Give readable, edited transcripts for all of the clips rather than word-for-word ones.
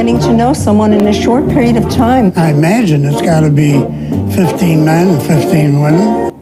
getting to know someone in a short period of time. I imagine it's got to be 15 men and 15 women.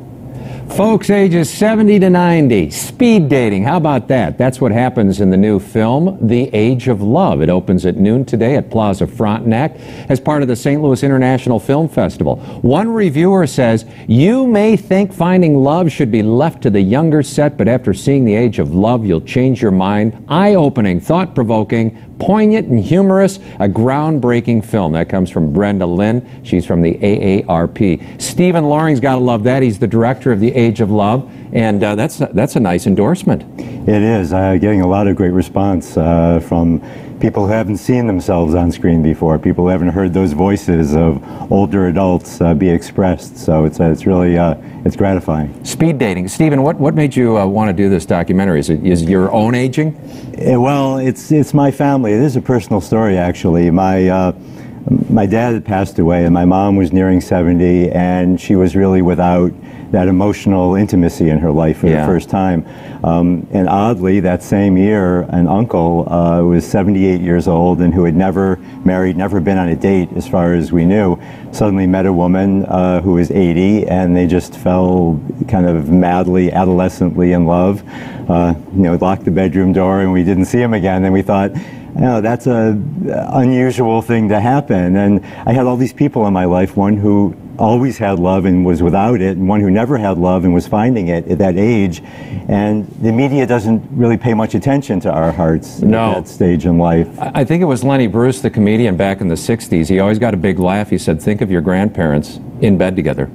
Folks ages 70 to 90, speed dating. How about that? That's what happens in the new film, The Age of Love. It opens at noon today at Plaza Frontenac as part of the St. Louis International Film Festival. One reviewer says, you may think Finding Love should be left to the younger set, but after seeing The Age of Love, you'll change your mind. Eye-opening, thought-provoking, poignant and humorous, a groundbreaking film. That comes from Brenda Lynn. She's from the AARP. Stephen Loring's got to love that. He's the director of The Age of Love, and that's a nice endorsement. It is. Getting a lot of great response from people who haven't seen themselves on screen before, people who haven't heard those voices of older adults be expressed. So it's really it's gratifying. Speed dating. Stephen, what made you want to do this documentary? Is your own aging? Well, it's my family. It is a personal story, actually. My dad had passed away, and my mom was nearing 70, and she was really without that emotional intimacy in her life for the first time. And oddly, that same year, an uncle who was 78 years old and who had never married, never been on a date as far as we knew, suddenly met a woman who was 80, and they just fell kind of madly, adolescently in love. Locked the bedroom door, and we didn't see him again, and we thought, that's an unusual thing to happen. And I had all these people in my life, one who always had love and was without it, and one who never had love and was finding it at that age. And the media doesn't really pay much attention to our hearts at that stage in life. I think it was Lenny Bruce, the comedian back in the 60s. He always got a big laugh. He said, think of your grandparents in bed together.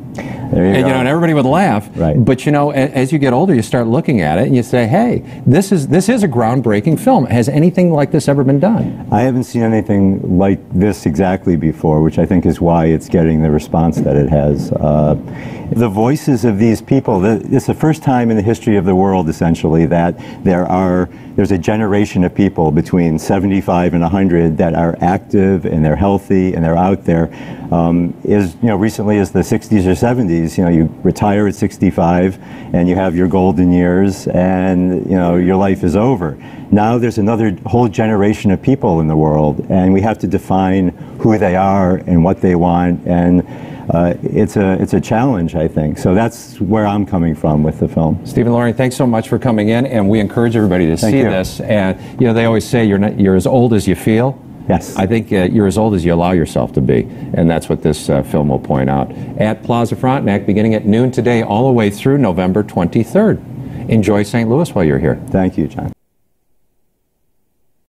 There you go. And everybody would laugh. Right. But as you get older, you start looking at it and you say, hey, this is a groundbreaking film. Has anything like this ever been done? I haven't seen anything like this exactly before, which I think is why it's getting the response that it has. The voices of these people, it's the first time in the history of the world, essentially, that there's a generation of people between 75 and 100 that are active and they're healthy and they're out there. Recently as the 60s or 70s, you retire at 65 and you have your golden years and, your life is over. Now there's another whole generation of people in the world, and we have to define who they are and what they want, and it's a challenge, I think. So that's where I'm coming from with the film. Stephen Loring, thanks so much for coming in, and we encourage everybody to see this. And they always say you're as old as you feel. Yes. I think you're as old as you allow yourself to be, and that's what this film will point out. At Plaza Frontenac, beginning at noon today, all the way through November 23rd. Enjoy St. Louis while you're here. Thank you, John.